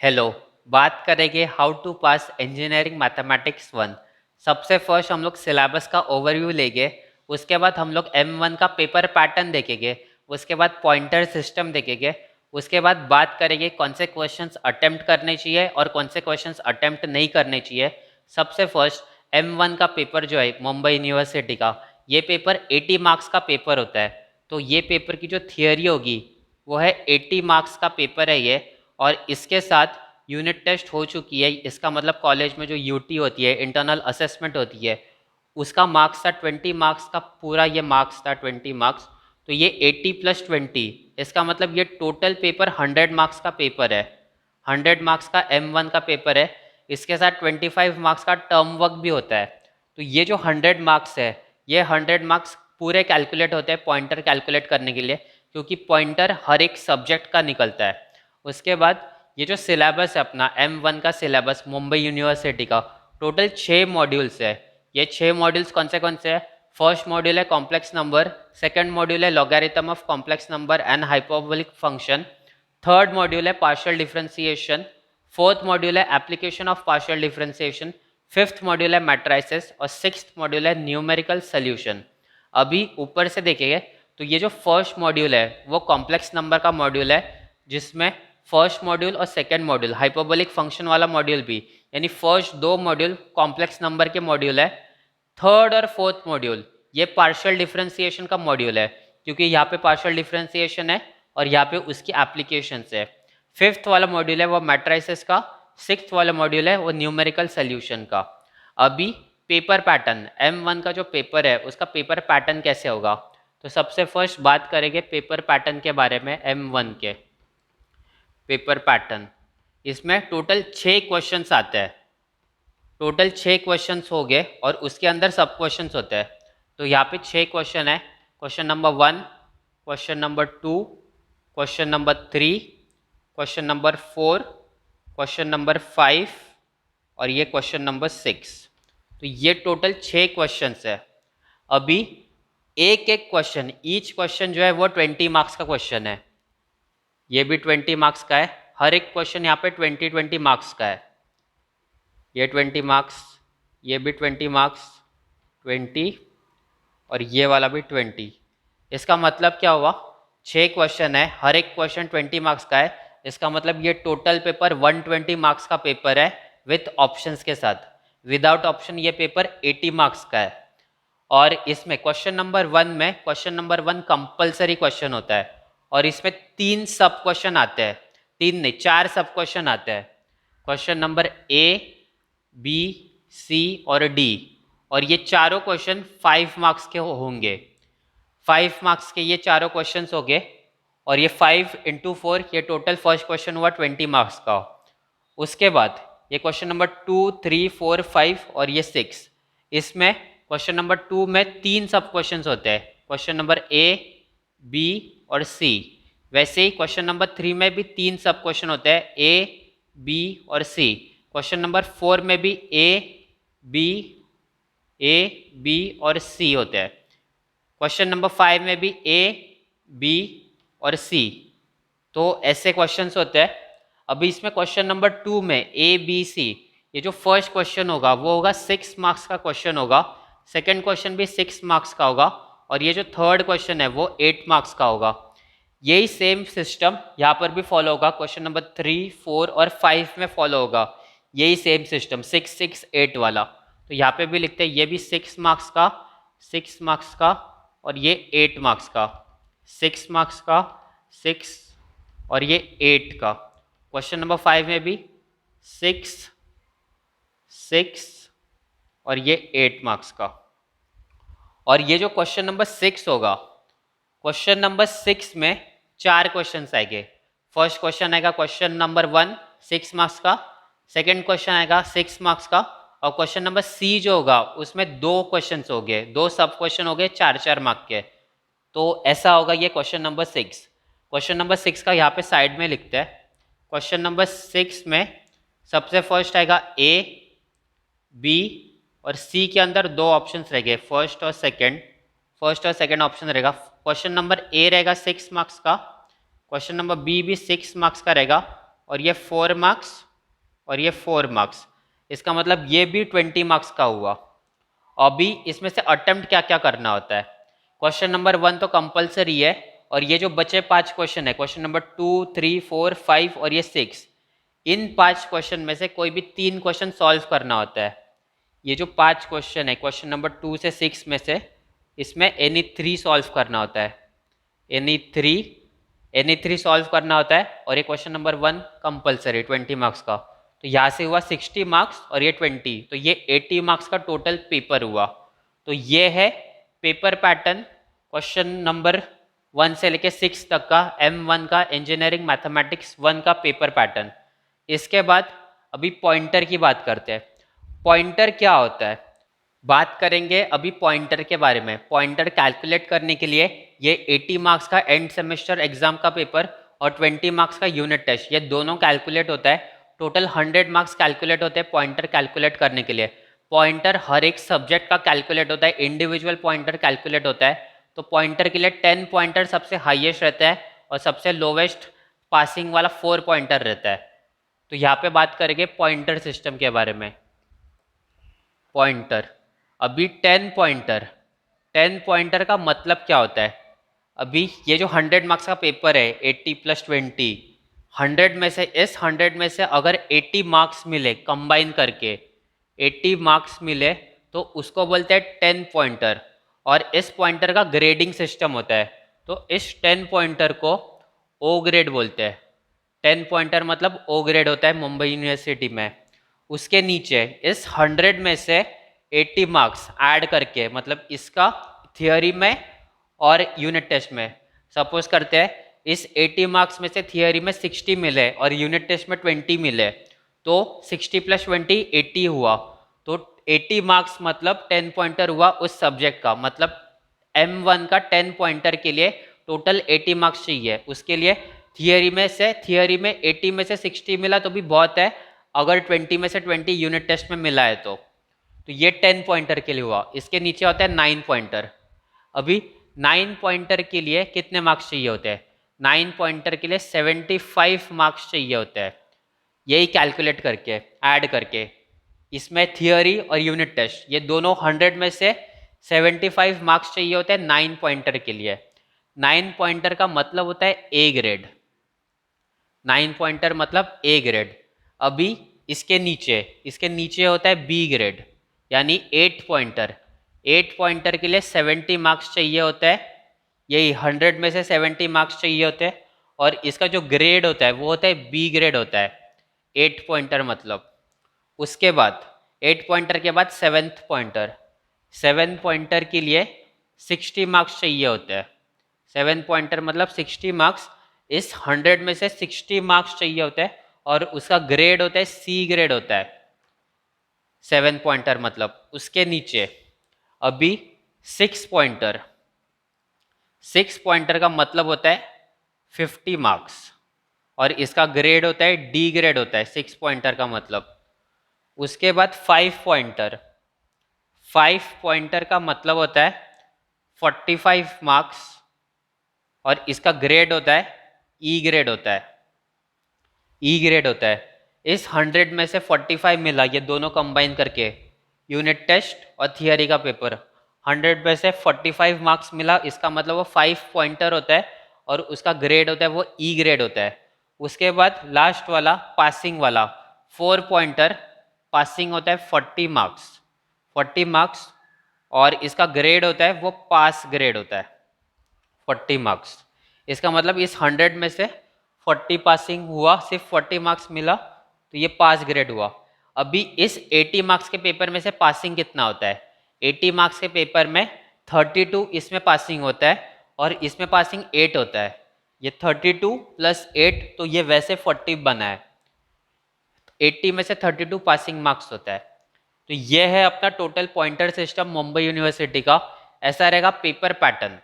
Hello. बात करेंगे how to pass engineering mathematics one. सबसे फर्स्ट हम लोग सिलेबस का ओवरव्यू लेंगे। उसके बाद हम लोग M1 का पेपर पैटर्न देखेंगे। उसके बाद पॉइंटर सिस्टम देखेंगे। उसके बाद बात करेंगे कौन से क्वेश्चंस अटेम्प्ट करने चाहिए और कौन से क्वेश्चंस अटेम्प्ट नहीं करने चाहिए। सबसे फर्स्ट M1 का पेपर जो है मुंबई यूनिवर्सिटी का, ये पेपर 80 मार्क्स का पेपर होता है। तो ये पेपर की जो थियोरी होगी वो है 80 मार्क्स का पेपर है ये। और इसके साथ यूनिट टेस्ट हो चुकी है। इसका मतलब कॉलेज में जो यूटी होती है, इंटरनल असेसमेंट होती है, उसका मार्क्स था 20 मार्क्स का, पूरा ये मार्क्स था 20 मार्क्स। तो ये 80 + 20, इसका मतलब ये टोटल पेपर 100 मार्क्स का पेपर है। 100 मार्क्स का M1 का पेपर है। इसके साथ 25 मार्क्स का टर्म वर्क भी होता है। तो ये जो 100 मार्क्स है, ये 100 मार्क्स पूरे कैलकुलेट होते हैं पॉइंटर कैलकुलेट करने के लिए, क्योंकि पॉइंटर हर एक सब्जेक्ट का निकलता है। उसके बाद ये जो सिलेबस है अपना M1 का सिलेबस मुंबई यूनिवर्सिटी का, टोटल 6 मॉड्यूल्स है। ये 6 मॉड्यूल्स कौन से हैं? फर्स्ट मॉड्यूल है कॉम्प्लेक्स नंबर, सेकंड मॉड्यूल है logarithm of complex number and hyperbolic function, third module है पार्शियल डिफरेंशिएशन, फोर्थ मॉड्यूल है application of partial differentiation, fifth module है मैट्राइसेस और सिक्स्थ मॉड्यूल है न्यूमेरिकल सोल्यूशन। अभी ऊपर से देखेंगे तो ये जो फर्स्ट मॉड्यूल है वो कॉम्प्लेक्स नंबर का मॉड्यूल है, जिसमें फर्स्ट मॉड्यूल और सेकंड मॉड्यूल हाइपरबोलिक फंक्शन वाला मॉड्यूल भी, यानी फर्स्ट 2 मॉड्यूल कॉम्प्लेक्स नंबर के मॉड्यूल है। थर्ड और फोर्थ मॉड्यूल ये पार्शियल डिफरेंशिएशन का मॉड्यूल है, क्योंकि यहाँ पे पार्शियल डिफरेंशिएशन है और यहाँ पे उसकी एप्लीकेशन है। फिफ्थ वाला मॉड्यूल है वो मैट्राइसेस का, सिक्स्थ वाला मॉड्यूल है वो न्यूमेरिकल सोल्यूशन का। अभी पेपर पैटर्न M1 का जो पेपर है उसका पेपर पैटर्न कैसे होगा, तो सबसे फर्स्ट बात करेंगे पेपर पैटर्न के बारे में। M1 के पेपर पैटर्न, इसमें टोटल 6 क्वेश्चंस आते हैं। टोटल 6 क्वेश्चंस हो गए और उसके अंदर सब क्वेश्चंस होते हैं। तो यहाँ पे 6 क्वेश्चन है। Question number 1, question number 2, question number 3, question number 4, question number 5 और ये क्वेश्चन नंबर 6। तो ये टोटल 6 क्वेश्चंस है। अभी एक एक क्वेश्चन, ईच क्वेश्चन जो है वो 20 मार्क्स का क्वेश्चन है। ये भी 20 मार्क्स का है। हर एक क्वेश्चन यहाँ पे 20 मार्क्स का है। ये 20 मार्क्स, ये भी 20 मार्क्स, 20 और ये वाला भी 20। इसका मतलब क्या हुआ? 6 क्वेश्चन है, हर एक क्वेश्चन 20 मार्क्स का है। इसका मतलब ये टोटल पेपर 120 मार्क्स का पेपर है विथ ऑप्शंस के साथ। विदाउट ऑप्शन ये पेपर 80 मार्क्स का है। और इसमें क्वेश्चन नंबर 1 में, क्वेश्चन नंबर 1 कंपलसरी क्वेश्चन होता है और इसमें 3 सब क्वेश्चन आते हैं। 3 नहीं, 4 सब क्वेश्चन आते हैं। Question number A, B, C और D, और ये चारों क्वेश्चन 5 मार्क्स के होंगे। 5 मार्क्स के ये चारों क्वेश्चन हो गए। और ये 5 × 4, ये टोटल फर्स्ट क्वेश्चन हुआ 20 मार्क्स का। उसके बाद ये क्वेश्चन नंबर 2, 3, 4, 5 और ये 6। इसमें क्वेश्चन नंबर 2 में 3 सब क्वेश्चन होते हैं, क्वेश्चन नंबर A, B और C। वैसे ही क्वेश्चन नंबर 3 में भी 3 सब क्वेश्चन होते हैं, A, B और C। क्वेश्चन नंबर 4 में भी A, B और C होते हैं। क्वेश्चन नंबर 5 में भी A, B और C। तो ऐसे क्वेश्चंस होते हैं। अभी इसमें क्वेश्चन नंबर 2 में A, B, C, ये जो फर्स्ट क्वेश्चन होगा वो होगा 6 मार्क्स का क्वेश्चन होगा। सेकंड क्वेश्चन भी 6 मार्क्स का होगा और ये जो थर्ड क्वेश्चन है वो 8 मार्क्स का होगा। यही सेम सिस्टम यहाँ पर भी फॉलो होगा, क्वेश्चन नंबर 3, 4 और 5 में फॉलो होगा। यही सेम सिस्टम 6, 6, 8 वाला। तो यहाँ पे भी लिखते हैं ये भी 6 मार्क्स का, 6 मार्क्स का और ये 8 मार्क्स का, 6 मार्क्स का, 6 और ये 8 का। क्वेश्चन नंबर 5 में भी 6, 6 और ये 8 मार्क्स का। और ये जो क्वेश्चन नंबर 6 होगा, क्वेश्चन नंबर 6 में 4 क्वेश्चन आएंगे। फर्स्ट क्वेश्चन आएगा क्वेश्चन नंबर 1, 6 मार्क्स का। सेकंड क्वेश्चन आएगा 6 मार्क्स का। और क्वेश्चन नंबर C जो होगा उसमें 2 क्वेश्चन हो गए, 2 सब क्वेश्चन हो गए 4-4 मार्क के। तो ऐसा होगा ये क्वेश्चन नंबर 6। क्वेश्चन नंबर 6 का यहाँ पे साइड में लिखते हैं। क्वेश्चन नंबर 6 में सबसे फर्स्ट आएगा A, B और C के अंदर 2 ऑप्शन रहेंगे, फर्स्ट और सेकंड ऑप्शन रहेगा। क्वेश्चन नंबर A रहेगा 6 मार्क्स का, क्वेश्चन नंबर B भी 6 मार्क्स का रहेगा और ये 4 मार्क्स और ये 4 मार्क्स, इसका मतलब ये भी 20 मार्क्स का हुआ। अभी इसमें से अटेम्प्ट क्या क्या करना होता है। क्वेश्चन नंबर 1 तो कंपलसरी है, और ये जो बचे 5 क्वेश्चन है, क्वेश्चन नंबर 2, 3, 4, 5 और ये 6, इन 5 क्वेश्चन में से कोई भी 3 क्वेश्चन सॉल्व करना होता है। ये जो 5 क्वेश्चन है क्वेश्चन नंबर 2 से 6 में से, इसमें एनी 3 सॉल्व करना होता है। एनी थ्री सॉल्व करना होता है, और ये क्वेश्चन नंबर 1 कंपलसरी 20 मार्क्स का। तो यहाँ से हुआ 60 मार्क्स और ये 20, तो ये 80 मार्क्स का टोटल पेपर हुआ। तो ये है पेपर पैटर्न क्वेश्चन नंबर 1 से लेके 6 तक का M1 का इंजीनियरिंग मैथमेटिक्स 1 का पेपर पैटर्न। इसके बाद अभी पॉइंटर की बात करते हैं। पॉइंटर क्या होता है, बात करेंगे अभी पॉइंटर के बारे में। पॉइंटर कैलकुलेट करने के लिए ये 80 मार्क्स का एंड सेमेस्टर एग्जाम का पेपर और 20 मार्क्स का यूनिट टेस्ट, ये दोनों कैलकुलेट होता है। टोटल 100 मार्क्स कैलकुलेट होते हैं पॉइंटर कैलकुलेट करने के लिए। पॉइंटर हर एक सब्जेक्ट का कैलकुलेट होता है, इंडिविजुअल पॉइंटर कैलकुलेट होता है। तो पॉइंटर के लिए 10 पॉइंटर सबसे हाईएस्ट रहता है, और सबसे लोवेस्ट पासिंग वाला 4 पॉइंटर रहता है। तो यहाँ पे बात करेंगे पॉइंटर सिस्टम के बारे में। पॉइंटर, अभी 10 पॉइंटर का मतलब क्या होता है। अभी ये जो 100 मार्क्स का पेपर है 80 + 20, 100 में से, इस 100 में से अगर 80 मार्क्स मिले कंबाइन करके, 80 मार्क्स मिले तो उसको बोलते हैं 10 पॉइंटर। और इस पॉइंटर का ग्रेडिंग सिस्टम होता है, तो इस 10 पॉइंटर को ओ ग्रेड बोलते हैं। 10 पॉइंटर मतलब ओ ग्रेड होता है मुंबई यूनिवर्सिटी में। उसके नीचे इस 100 में से 80 मार्क्स ऐड करके, मतलब इसका थियोरी में और यूनिट टेस्ट में, सपोज करते हैं इस 80 मार्क्स में से थियोरी में 60 मिले और यूनिट टेस्ट में 20 मिले, तो 60 + 20 80 हुआ। तो 80 मार्क्स मतलब 10 पॉइंटर हुआ उस सब्जेक्ट का। मतलब M1 का 10 पॉइंटर के लिए टोटल 80 मार्क्स चाहिए। उसके लिए थियोरी में 80 में से 60 मिला तो भी बहुत है, अगर 20 में से 20 यूनिट टेस्ट में मिला है तो ये 10 पॉइंटर के लिए हुआ। इसके नीचे होता है 9 पॉइंटर। अभी 9 पॉइंटर के लिए कितने मार्क्स चाहिए होते हैं, 9 पॉइंटर के लिए 75 मार्क्स चाहिए होते हैं। यही कैलकुलेट करके ऐड करके, इसमें थियोरी और यूनिट टेस्ट ये दोनों 100 में से 75 मार्क्स चाहिए होते हैं 9 पॉइंटर के लिए। 9 पॉइंटर का मतलब होता है ए ग्रेड। 9 पॉइंटर मतलब ए ग्रेड। अभी इसके नीचे होता है बी ग्रेड, यानी 8 पॉइंटर। 8 पॉइंटर के लिए 70 मार्क्स चाहिए होता है, यही 100 में से 70 मार्क्स चाहिए होते हैं। और इसका जो ग्रेड होता है वो होता है बी ग्रेड होता है, 8 पॉइंटर मतलब। उसके बाद 8 पॉइंटर के बाद 7th पॉइंटर। 7 पॉइंटर के लिए 60 मार्क्स चाहिए होते हैं। 7 पॉइंटर मतलब 60 मार्क्स। इस 100 में से 60 मार्क्स चाहिए होते हैं, और उसका ग्रेड होता है सी ग्रेड होता है 7 पॉइंटर मतलब। उसके नीचे अभी 6 पॉइंटर। 6 पॉइंटर का मतलब होता है 50 मार्क्स, और इसका ग्रेड होता है डी ग्रेड होता है 6 पॉइंटर का मतलब। उसके बाद 5 पॉइंटर। 5 पॉइंटर का मतलब होता है 45 मार्क्स, और इसका ग्रेड होता है ई ग्रेड होता है। ई ग्रेड होता है। इस 100 में से 45 मिला, ये दोनों कंबाइन करके, यूनिट टेस्ट और थियरी का पेपर, 100 में से 45 मार्क्स मिला, इसका मतलब वो 5 पॉइंटर होता है, और उसका ग्रेड होता है वो ई ग्रेड होता है। उसके बाद लास्ट वाला पासिंग वाला 4 पॉइंटर, पासिंग होता है 40 मार्क्स। 40 मार्क्स, और इसका ग्रेड होता है वो पास ग्रेड होता है 40 मार्क्स। इसका मतलब इस 100 में से 40 पासिंग हुआ, सिर्फ 40 मार्क्स मिला, तो ये पास ग्रेड हुआ। अभी इस 80 मार्क्स के पेपर में से पासिंग कितना होता है, 80 मार्क्स के पेपर में 32 इसमें पासिंग होता है, और इसमें पासिंग 8 होता है। ये 32 + 8, तो ये वैसे 40 बना है। 80 में से 32 पासिंग मार्क्स होता है। तो ये है अपना total pointer system Mumbai university का। ऐसा रहेगा पेपर पैटर्न।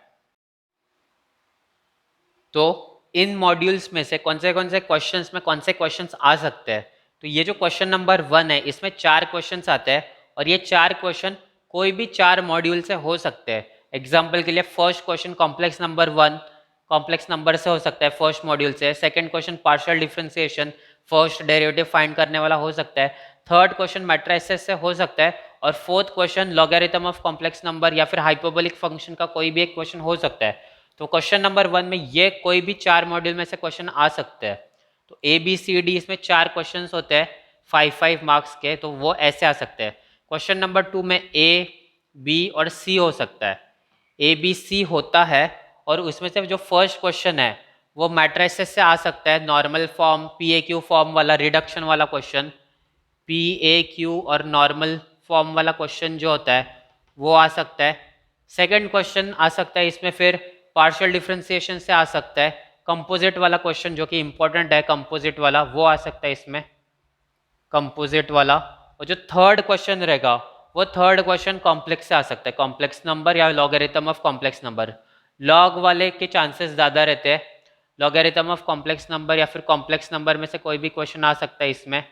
तो इन मॉड्यूल्स में से कौन से क्वेश्चंस में कौन से क्वेश्चंस आ सकते हैं। तो ये जो क्वेश्चन नंबर 1 है, इसमें 4 क्वेश्चंस आते हैं, और ये 4 क्वेश्चन कोई भी 4 मॉड्यूल से हो सकते हैं। एग्जाम्पल के लिए first question complex number 1 complex number से हो सकता है फर्स्ट मॉड्यूल से। Second question partial differentiation first derivative find करने वाला हो सकता है, थर्ड क्वेश्चन मैट्रिसेस से हो सकता है, और fourth question logarithm of complex number या फिर हाइपरबोलिक फंक्शन का कोई भी एक क्वेश्चन हो सकता है। तो क्वेश्चन नंबर 1 में ये कोई भी 4 मॉड्यूल में से क्वेश्चन आ सकते हैं। तो ए बी सी डी इसमें 4 क्वेश्चन होते हैं 5 मार्क्स के, तो वो ऐसे आ सकते हैं। क्वेश्चन नंबर 2 में ए बी और सी हो सकता है, ए बी सी होता है, और उसमें से जो फर्स्ट क्वेश्चन है वो मैट्रिसेस से आ सकता है, normal form P A Q form वाला रिडक्शन वाला क्वेश्चन, पी ए क्यू और नॉर्मल फॉर्म वाला क्वेश्चन जो होता है वो आ सकता है। सेकंड क्वेश्चन आ सकता है इसमें फिर पार्शियल डिफरेंशिएशन से आ सकता है, कंपोजिट वाला क्वेश्चन जो कि इंपॉर्टेंट है, कंपोजिट वाला वो आ सकता है इसमें, कंपोजिट वाला। और जो थर्ड क्वेश्चन रहेगा वो थर्ड क्वेश्चन कॉम्प्लेक्स से आ सकता है, कॉम्प्लेक्स नंबर या logarithm of complex number. Log वाले के चांसेस ज़्यादा रहते हैं, लॉगरिथम ऑफ कॉम्प्लेक्स नंबर या फिर कॉम्प्लेक्स नंबर में से कोई भी क्वेश्चन आ सकता है इसमें।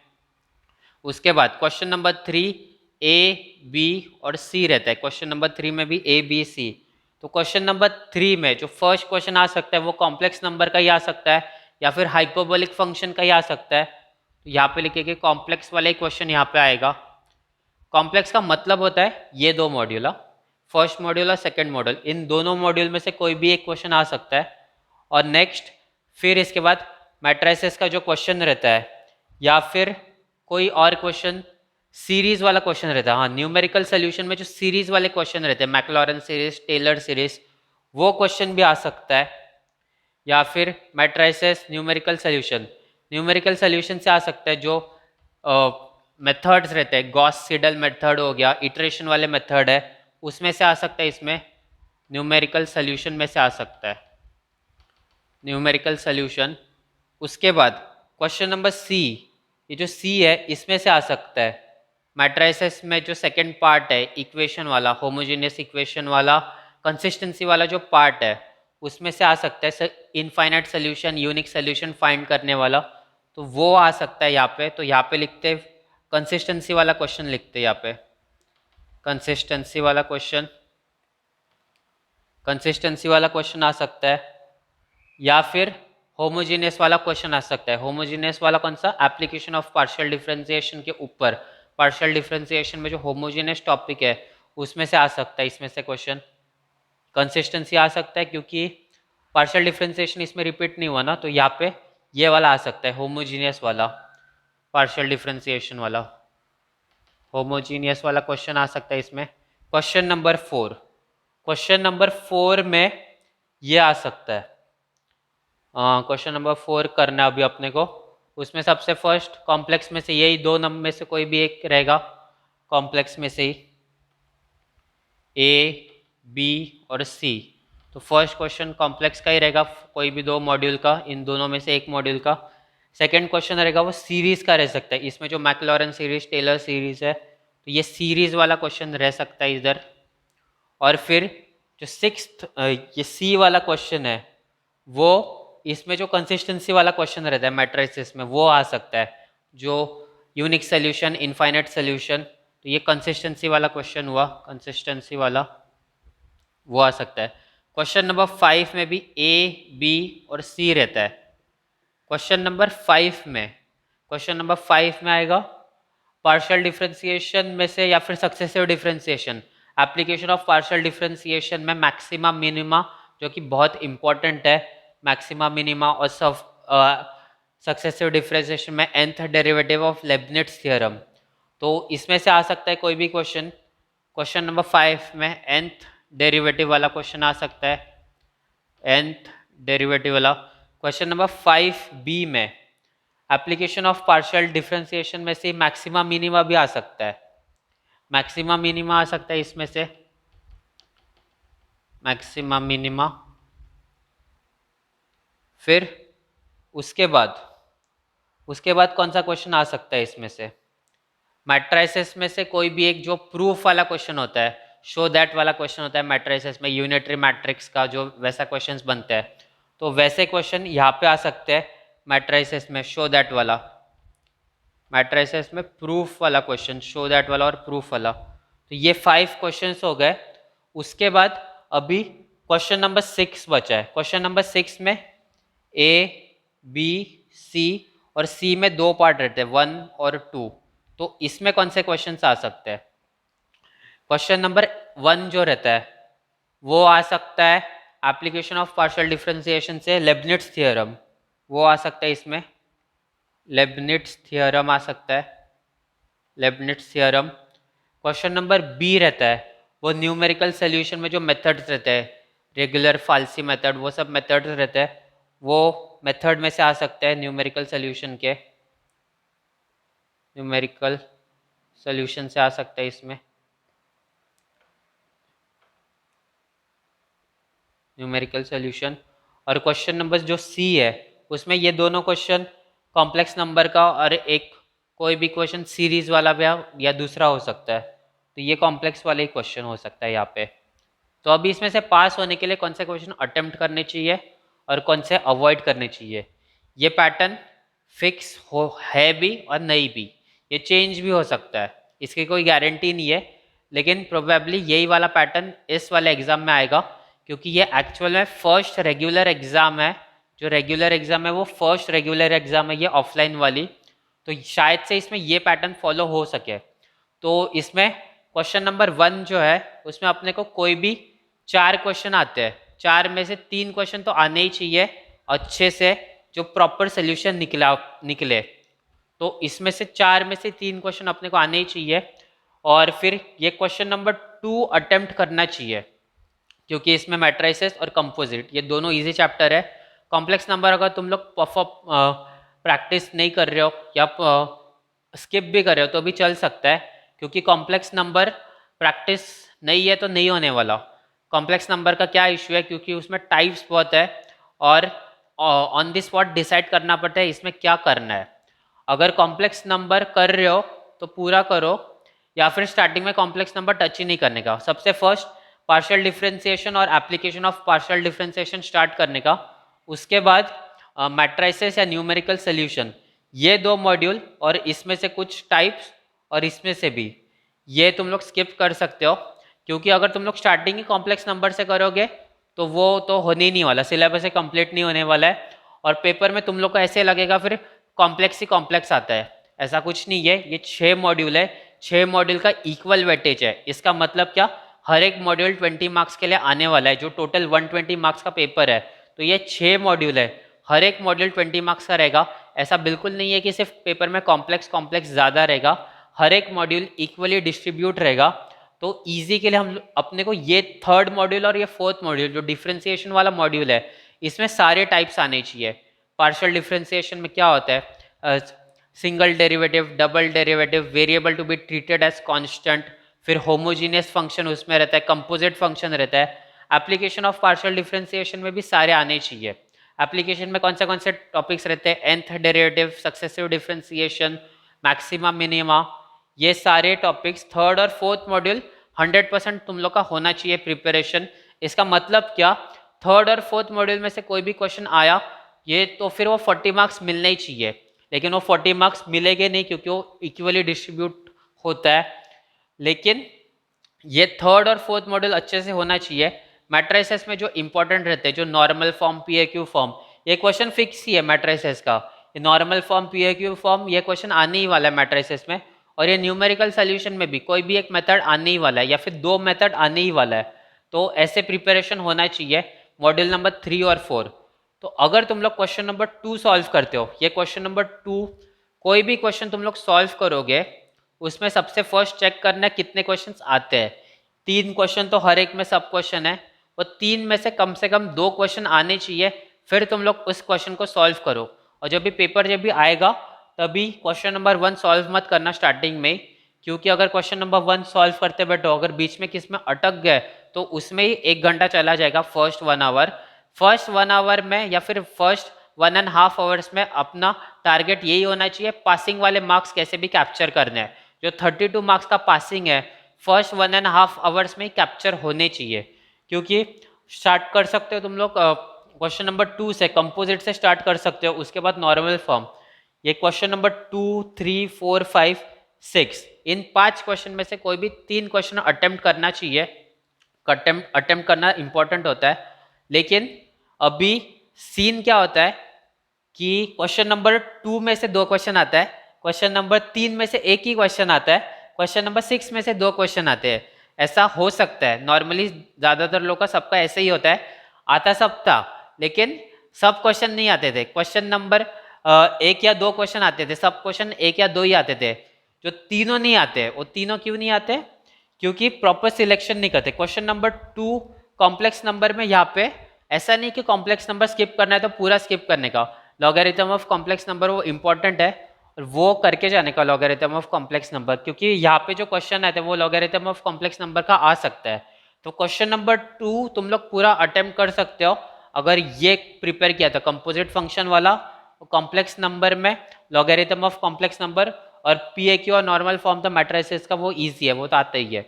उसके बाद क्वेश्चन नंबर 3 ए बी और सी रहता है, क्वेश्चन नंबर 3 में भी ए बी सी। तो क्वेश्चन नंबर 3 में जो फर्स्ट क्वेश्चन आ सकता है वो कॉम्प्लेक्स नंबर का ही आ सकता है या फिर हाइपरबोलिक फंक्शन का ही आ सकता है। तो यहाँ पे लिखेंगे कॉम्प्लेक्स वाला ही क्वेश्चन यहाँ पे आएगा। कॉम्प्लेक्स का मतलब होता है ये दो मॉड्यूल, फर्स्ट मॉड्यूल और सेकंड मॉड्यूल, इन दोनों मॉड्यूल में से कोई भी एक क्वेश्चन आ सकता है। और नेक्स्ट फिर इसके बाद मैट्रिसेस का जो क्वेश्चन रहता है या फिर कोई और क्वेश्चन सीरीज वाला क्वेश्चन रहता है, हाँ न्यूमेरिकल सोल्यूशन में जो सीरीज वाले क्वेश्चन रहते हैं, मैक्लॉरेन सीरीज, टेलर सीरीज, वो क्वेश्चन भी आ सकता है। या फिर matrices numerical solution, numerical solution से आ सकता है जो मेथड्स रहते हैं, गॉस सीडल मेथड हो गया, इटरेशन वाले मेथड है, उसमें से आ सकता है, इसमें न्यूमेरिकल सोल्यूशन में से आ सकता है, न्यूमेरिकल सोल्यूशन। उसके बाद क्वेश्चन नंबर सी, ये जो सी है इसमें से आ सकता है, मैट्रिसेस में जो सेकंड पार्ट है इक्वेशन वाला, होमोजेनियस इक्वेशन वाला, कंसिस्टेंसी वाला जो पार्ट है उसमें से आ सकता है, infinite solution, unique solution find करने वाला, तो वो आ सकता है यहाँ पे। तो यहाँ पे लिखते कंसिस्टेंसी वाला क्वेश्चन लिखते हैं यहाँ पे, कंसिस्टेंसी वाला क्वेश्चन, कंसिस्टेंसी वाला क्वेश्चन आ सकता है। या फिर होमोजीनियस वाला क्वेश्चन आ सकता है, होमोजीनियस वाला कौन सा, एप्लीकेशन ऑफ पार्शियल डिफरेंशिएशन के ऊपर, पार्शियल डिफरेंशिएशन में जो होमोजीनियस टॉपिक है उसमें से आ सकता है इसमें से क्वेश्चन। कंसिस्टेंसी आ सकता है क्योंकि पार्शियल डिफरेंशिएशन इसमें रिपीट नहीं हुआ ना, तो यहाँ पे ये वाला आ सकता है, होमोजीनियस वाला, पार्शियल डिफरेंशिएशन वाला, होमोजीनियस वाला क्वेश्चन आ सकता है इसमें। क्वेश्चन नंबर 4, क्वेश्चन नंबर 4 में ये आ सकता है, क्वेश्चन नंबर 4 करना अभी अपने को। उसमें सबसे फर्स्ट कॉम्प्लेक्स में से यही दो नंबर में से कोई भी एक रहेगा, कॉम्प्लेक्स में से ही ए बी और सी। तो फर्स्ट क्वेश्चन कॉम्प्लेक्स का ही रहेगा, कोई भी दो मॉड्यूल का, इन दोनों में से एक मॉड्यूल का। सेकंड क्वेश्चन रहेगा वो सीरीज का रह सकता है, इसमें जो मैक्लॉरेन सीरीज, टेलर सीरीज है, तो ये सीरीज वाला क्वेश्चन रह सकता है इधर। और फिर जो सिक्स्थ ये सी वाला क्वेश्चन है वो इसमें जो कंसिस्टेंसी वाला क्वेश्चन रहता है मैट्रिसेस में वो आ सकता है, जो यूनिक सोल्यूशन, इनफाइनाइट सोल्यूशन, तो ये कंसिस्टेंसी वाला क्वेश्चन हुआ, कंसिस्टेंसी वाला वो आ सकता है। क्वेश्चन नंबर 5 में भी ए बी और सी रहता है। क्वेश्चन नंबर 5 में, क्वेश्चन नंबर 5 में आएगा पार्शियल डिफरेंशिएशन में से या फिर successive differentiation, application of partial differentiation में मैक्सिमा मिनिमा, जो कि बहुत इंपॉर्टेंट है, मैक्सिमा मिनिमा और सक्सेसिव डिफरेंशिएशन में nth डेरिवेटिव ऑफ लेबनिट्ज थ्योरम। तो इसमें से आ सकता है कोई भी क्वेश्चन। क्वेश्चन नंबर 5 में nth डेरिवेटिव वाला क्वेश्चन आ सकता है, nth डेरिवेटिव वाला। क्वेश्चन नंबर 5b में एप्लीकेशन ऑफ पार्शियल डिफरेंशिएशन में से मैक्सिमा मिनिमा भी आ सकता है, मैक्सिमा मिनिमा आ सकता है इसमें से, मैक्सिमा मिनिमा। फिर उसके बाद कौन सा क्वेश्चन आ सकता है इसमें से, मैट्रिसेस में से कोई भी एक जो प्रूफ वाला क्वेश्चन होता है, शो दैट वाला क्वेश्चन होता है मैट्रिसेस में, यूनिटरी मैट्रिक्स का जो वैसा क्वेश्चंस बनते हैं, तो वैसे क्वेश्चन यहाँ पे आ सकते हैं मैट्रिसेस में, शो दैट वाला, मैट्रिसेस में प्रूफ वाला क्वेश्चन, शो दैट वाला और प्रूफ वाला। तो ये 5 क्वेश्चंस हो गए। उसके बाद अभी क्वेश्चन नंबर 6 बचा है। क्वेश्चन नंबर 6 में ए बी सी और सी में 2 पार्ट रहते हैं 1 और 2, तो इसमें कौन से क्वेश्चन आ सकते हैं? क्वेश्चन नंबर 1 जो रहता है वो आ सकता है एप्लीकेशन ऑफ पार्शियल डिफरेंशिएशन से लेबनिट्ज थ्योरम, वो आ सकता है इसमें, लेबनिट्ज थ्योरम आ सकता है, लेबनिट्ज थ्योरम। क्वेश्चन नंबर बी रहता है वो न्यूमेरिकल सोल्यूशन में जो मेथड्स रहते हैं, रेगुलर, फाल्सी मेथड, वो सब मेथड्स रहते हैं, वो मेथड में से आ सकता है न्यूमेरिकल सोल्यूशन के, न्यूमेरिकल सोल्यूशन से आ सकता है इसमें, न्यूमेरिकल सोल्यूशन। और क्वेश्चन नंबर जो सी है उसमें ये दोनों क्वेश्चन कॉम्प्लेक्स नंबर का और एक कोई भी क्वेश्चन सीरीज वाला भी या दूसरा हो सकता है, तो ये कॉम्प्लेक्स वाला ही क्वेश्चन हो सकता है यहाँ पे। तो अभी इसमें से पास होने के लिए कौन से क्वेश्चन अटेम्प्ट करने चाहिए और कौन से अवॉइड करने चाहिए, ये पैटर्न फिक्स हो है भी और नहीं भी, ये चेंज भी हो सकता है, इसकी कोई गारंटी नहीं है, लेकिन प्रोबेबली यही वाला पैटर्न इस वाले एग्ज़ाम में आएगा, क्योंकि ये एक्चुअल में फर्स्ट रेगुलर एग्ज़ाम है, जो रेगुलर एग्ज़ाम है वो फर्स्ट रेगुलर एग्ज़ाम है ये ऑफलाइन वाली, तो शायद से इसमें ये पैटर्न फॉलो हो सके। तो इसमें क्वेश्चन नंबर 1 जो है उसमें अपने को कोई भी 4 क्वेश्चन आते हैं, 4 में से 3 क्वेश्चन तो आने ही चाहिए अच्छे से, जो प्रॉपर सोल्यूशन निकले, तो इसमें से 4 में से 3 क्वेश्चन अपने को आने ही चाहिए। और फिर ये क्वेश्चन नंबर 2 अटेम्प्ट करना चाहिए, क्योंकि इसमें मैट्रिसेस और कंपोजिट ये दोनों इजी चैप्टर है। कॉम्प्लेक्स नंबर अगर तुम लोग प्रैक्टिस नहीं कर रहे हो या स्किप भी कर रहे हो तो भी चल सकता है, क्योंकि कॉम्प्लेक्स नंबर प्रैक्टिस नहीं है तो नहीं होने वाला। कॉम्प्लेक्स नंबर का क्या इशू है, क्योंकि उसमें टाइप्स बहुत है और ऑन द स्पॉट डिसाइड करना पड़ता है इसमें क्या करना है। अगर कॉम्प्लेक्स नंबर कर रहे हो तो पूरा करो, या फिर स्टार्टिंग में कॉम्प्लेक्स नंबर टच ही नहीं करने का, सबसे फर्स्ट पार्शियल डिफरेंशिएशन और application of partial differentiation start करने का, उसके बाद मैट्रिसेस या न्यूमेरिकल सोल्यूशन, ये 2 मॉड्यूल और इसमें से कुछ टाइप्स और इसमें से भी, ये तुम लोग स्किप कर सकते हो, क्योंकि अगर तुम लोग स्टार्टिंग ही कॉम्प्लेक्स नंबर से करोगे तो वो तो होने ही नहीं वाला, सिलेबस से कंप्लीट नहीं होने वाला है, और पेपर में तुम लोग को ऐसे लगेगा फिर कॉम्प्लेक्स ही कॉम्प्लेक्स आता है। ऐसा कुछ नहीं है, ये 6 मॉड्यूल है, 6 मॉड्यूल का इक्वल वेटेज है। इसका मतलब क्या, हर एक मॉड्यूल 20 मार्क्स के लिए आने वाला है, जो टोटल 120 मार्क्स का पेपर है, तो ये 6 मॉड्यूल है, हर एक मॉड्यूल 20 मार्क्स का रहेगा। ऐसा बिल्कुल नहीं है कि सिर्फ पेपर में कॉम्प्लेक्स कॉम्प्लेक्स ज़्यादा रहेगा, हर एक मॉड्यूल इक्वली डिस्ट्रीब्यूट रहेगा। तो ईजी के लिए हम अपने को ये 3rd मॉड्यूल और ये 4th मॉड्यूल जो डिफरेंशिएशन वाला मॉड्यूल है, इसमें सारे टाइप्स आने चाहिए। पार्शियल डिफरेंशिएशन में क्या होता है, single derivative, double derivative, variable to be treated as constant, फिर होमोजीनियस फंक्शन उसमें रहता है, कंपोजिट फंक्शन रहता है। एप्लीकेशन ऑफ पार्शियल डिफरेंशिएशन में भी सारे आने चाहिए। एप्लीकेशन में कौन से टॉपिक्स रहते हैं, nth derivative, successive differentiation, maxima minima, ये सारे टॉपिक्स 3rd और 4th मॉड्यूल 100% तुम लोग का होना चाहिए प्रिपरेशन। इसका मतलब क्या, 3rd और 4th मॉड्यूल में से कोई भी क्वेश्चन आया ये तो फिर वो 40 मार्क्स मिलने ही चाहिए, लेकिन वो 40 मार्क्स मिलेंगे नहीं क्योंकि वो इक्वली डिस्ट्रीब्यूट होता है। लेकिन ये 3rd और 4th मॉड्यूल अच्छे से होना चाहिए। मैट्रिसेस में जो इंपॉर्टेंट रहते हैं, जो नॉर्मल फॉर्म, PAQ फॉर्म, ये क्वेश्चन फिक्स ही है मैट्रिसेस का, ये नॉर्मल फॉर्म, PAQ फॉर्म, ये क्वेश्चन आने ही वाला है मैट्रिसेस में। और ये न्यूमेरिकल सोल्यूशन में भी कोई भी एक मेथड आने ही वाला है या फिर 2 मेथड आने ही वाला है, तो ऐसे प्रिपरेशन होना चाहिए मॉड्यूल नंबर 3 और 4। तो अगर तुम लोग क्वेश्चन नंबर 2 सॉल्व करते हो, ये क्वेश्चन नंबर 2 कोई भी क्वेश्चन तुम लोग सॉल्व करोगे, उसमें सबसे फर्स्ट चेक करना है कितने क्वेश्चंस आते हैं। 3 क्वेश्चन तो हर एक में सब क्वेश्चन है, वो 3 में से कम 2 क्वेश्चन आने चाहिए, फिर तुम लोग उस क्वेश्चन को सॉल्व करो। और जब भी पेपर जब भी आएगा तभी क्वेश्चन नंबर 1 सॉल्व मत करना स्टार्टिंग में, क्योंकि अगर क्वेश्चन नंबर 1 सॉल्व करते बैठो, अगर बीच में किस में अटक गए तो उसमें ही 1 घंटा चला जाएगा, फर्स्ट 1 आवर। फर्स्ट 1 आवर में या फिर फर्स्ट 1.5 आवर्स में अपना टारगेट यही होना चाहिए, पासिंग वाले मार्क्स कैसे भी कैप्चर करने हैं। जो 32 मार्क्स का पासिंग है, फर्स्ट 1.5 आवर्स में कैप्चर होने चाहिए। क्योंकि स्टार्ट कर सकते हो तुम लोग क्वेश्चन नंबर 2 से, कंपोजिट से स्टार्ट कर सकते हो, उसके बाद नॉर्मल फॉर्म, ये क्वेश्चन नंबर 2, 3, 4, 5, 6, इन 5 क्वेश्चन में से कोई भी 3 क्वेश्चन अटेम्प्ट करना चाहिए। अटेम्प्ट करना इंपॉर्टेंट होता है। लेकिन अभी सीन क्या होता है, कि क्वेश्चन नंबर 2 में से 2 क्वेश्चन आता है, क्वेश्चन नंबर 3 में से एक ही क्वेश्चन आता है, क्वेश्चन नंबर 6 में से 2 क्वेश्चन आते हैं। ऐसा हो सकता है, नॉर्मली ज़्यादातर लोग का सबका ऐसे ही होता है, आता सब था लेकिन सब क्वेश्चन नहीं आते थे। क्वेश्चन नंबर 1 या 2 क्वेश्चन आते थे, सब क्वेश्चन 1 या 2 ही आते थे। जो तीनों नहीं आते, वो तीनों क्यों नहीं आते? क्योंकि प्रॉपर सिलेक्शन नहीं करते। क्वेश्चन नंबर 2 कॉम्प्लेक्स नंबर में यहाँ पे ऐसा नहीं कि कॉम्प्लेक्स नंबर स्किप करना है तो पूरा स्किप करने का। लॉगरिथम ऑफ कॉम्प्लेक्स नंबर वो इंपॉर्टेंट है और वो करके जाने का लॉगरिथम ऑफ कॉम्प्लेक्स नंबर, क्योंकि यहाँ पे जो क्वेश्चन आए थे वो लॉगरिथम ऑफ कॉम्प्लेक्स नंबर का आ सकता है। तो क्वेश्चन नंबर 2 तुम लोग पूरा अटेम्प्ट कर सकते हो अगर ये प्रिपेयर किया था कंपोजिट फंक्शन वाला, कॉम्प्लेक्स नंबर में लॉगरिथम ऑफ कॉम्प्लेक्स नंबर और PAQ और नॉर्मल फॉर्म द मैट्रिसेस का वो इजी है, वो तो आता ही है।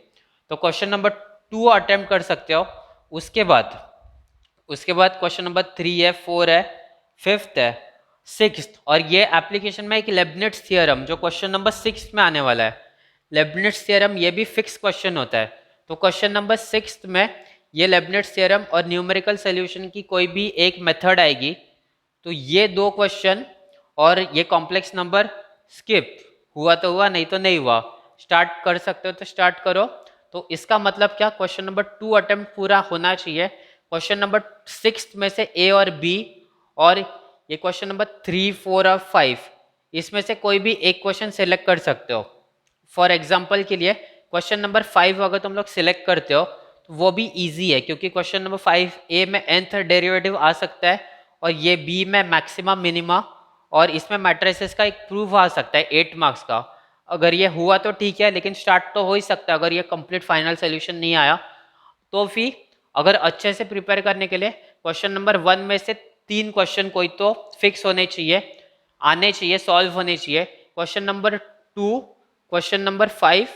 तो क्वेश्चन नंबर 2 अटेम्प्ट कर सकते हो। उसके बाद क्वेश्चन नंबर 3 है, 4 है, 5th है, 6th, और ये एप्लीकेशन में एक लेबनिट्स थियरम जो क्वेश्चन नंबर 6 में आने वाला है। लेबनिट्स थियरम ये भी फिक्स क्वेश्चन होता है। तो क्वेश्चन नंबर 6 में ये लेबनिट्स थियरम और न्यूमेरिकल सोल्यूशन की कोई भी एक मेथड आएगी। तो ये 2 क्वेश्चन और ये कॉम्प्लेक्स नंबर स्किप हुआ तो हुआ, नहीं तो नहीं हुआ। स्टार्ट कर सकते हो तो स्टार्ट करो। तो इसका मतलब क्या, क्वेश्चन नंबर 2 अटेम्प्ट पूरा होना चाहिए। क्वेश्चन नंबर 6 में से A और B और ये क्वेश्चन नंबर 3, 4 और 5 इसमें से कोई भी एक क्वेश्चन सिलेक्ट कर सकते हो। फॉर एग्जाम्पल के लिए क्वेश्चन नंबर 5 अगर तुम लोग सिलेक्ट करते हो तो वो भी इजी है, क्योंकि क्वेश्चन नंबर 5 A में nth डेरिवेटिव आ सकता है और ये B में मैक्सिमा मिनिमा, और इसमें मैट्रिसेस का एक प्रूफ आ सकता है 8 मार्क्स का। अगर ये हुआ तो ठीक है, लेकिन स्टार्ट तो हो ही सकता है। अगर ये कंप्लीट फाइनल सोल्यूशन नहीं आया तो फिर अगर अच्छे से प्रिपेयर करने के लिए क्वेश्चन नंबर 1 में से 3 क्वेश्चन कोई तो फिक्स होने चाहिए, आने चाहिए, सॉल्व होने चाहिए। क्वेश्चन नंबर 2, क्वेश्चन नंबर 5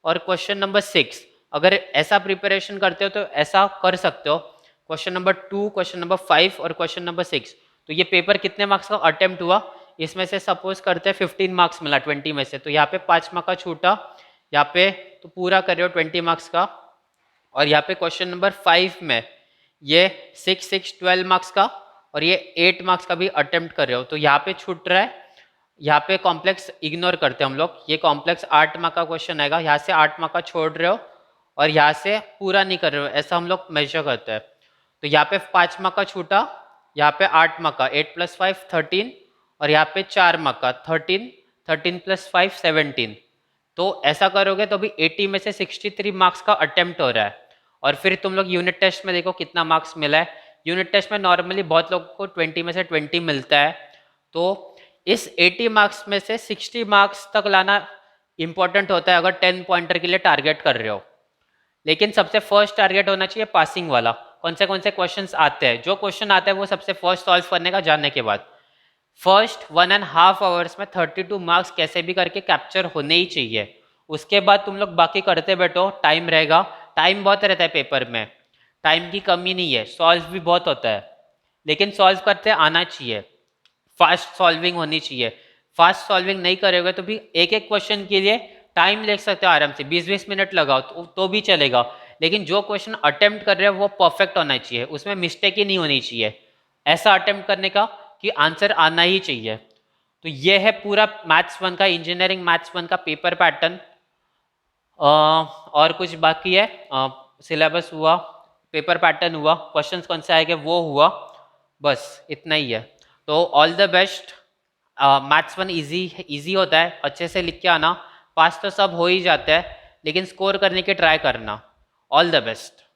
और क्वेश्चन नंबर 6 अगर ऐसा प्रिपरेशन करते हो तो ऐसा कर सकते हो। क्वेश्चन नंबर 2, क्वेश्चन नंबर 5 और क्वेश्चन नंबर 6। तो ये पेपर कितने मार्क्स का अटेम्प्ट हुआ, इसमें से सपोज करते हैं 15 मार्क्स मिला 20 में से, तो यहाँ पे 5 मार्क्स का छूटा, यहाँ पे तो पूरा कर रहे हो 20 मार्क्स का। और यहाँ पे क्वेश्चन नंबर 5 में ये 6, 6, 12 मार्क्स का और ये 8 मार्क्स का भी अटेम्प्ट कर रहे हो, तो यहाँ पे छूट रहा है। यहाँ पे कॉम्प्लेक्स इग्नोर करते हैं हम लोग, ये कॉम्प्लेक्स 8 मार्क्स का क्वेश्चन आएगा, यहाँ से 8 मार्क्स का छोड़ रहे हो और यहाँ से पूरा नहीं कर रहे हो, ऐसा हम लोग मेजर करते हैं। तो यहाँ पे 5 मार्क्स का छूटा, यहाँ पे 8 मार्क्स का, 8 + 5 13, और यहाँ पे 4 मार्क्स का 13, 13 + 5 17। तो ऐसा करोगे तो भी 80 में से 63 मार्क्स का अटेम्प्ट हो रहा है। और फिर तुम लोग यूनिट टेस्ट में देखो कितना मार्क्स मिला है। यूनिट टेस्ट में नॉर्मली बहुत लोगों को 20 में से 20 मिलता है। तो इस 80 मार्क्स में से 60 मार्क्स तक लाना इंपॉर्टेंट होता है अगर 10 पॉइंटर के लिए टारगेट कर रहे हो। लेकिन सबसे फर्स्ट टारगेट होना चाहिए पासिंग वाला। कौन से क्वेश्चंस आते हैं, जो क्वेश्चन आता है वो सबसे फर्स्ट सॉल्व करने का जानने के बाद फर्स्ट 1.5 आवर्स में 32 मार्क्स कैसे भी करके कैप्चर होने ही चाहिए। उसके बाद तुम लोग बाकी करते बैठो, टाइम रहेगा, टाइम बहुत रहता है पेपर में, टाइम की कमी नहीं है, सॉल्व भी बहुत होता है, लेकिन सॉल्व करते आना चाहिए, फास्ट सॉल्विंग होनी चाहिए। फास्ट सॉल्विंग नहीं करोगे तो भी एक एक क्वेश्चन के लिए टाइम ले सकते हो आराम से, 20-20 मिनट लगाओ तो भी चलेगा। लेकिन जो क्वेश्चन अटेम्प्ट कर रहे हो वो परफेक्ट होना चाहिए, उसमें मिस्टेक ही नहीं होनी चाहिए। ऐसा अटेम्प्ट करने का कि आंसर आना ही चाहिए। तो ये है पूरा मैथ्स 1 का, इंजीनियरिंग मैथ्स 1 का पेपर पैटर्न। और कुछ बाकी है? सिलेबस हुआ, पेपर पैटर्न हुआ, क्वेश्चंस कौन से आएंगे वो हुआ, बस इतना ही है। तो all the best. Maths 1 easy होता है, अच्छे से लिख के आना, पास तो सब हो ही जाता है, लेकिन स्कोर करने के ट्राई करना। All the best.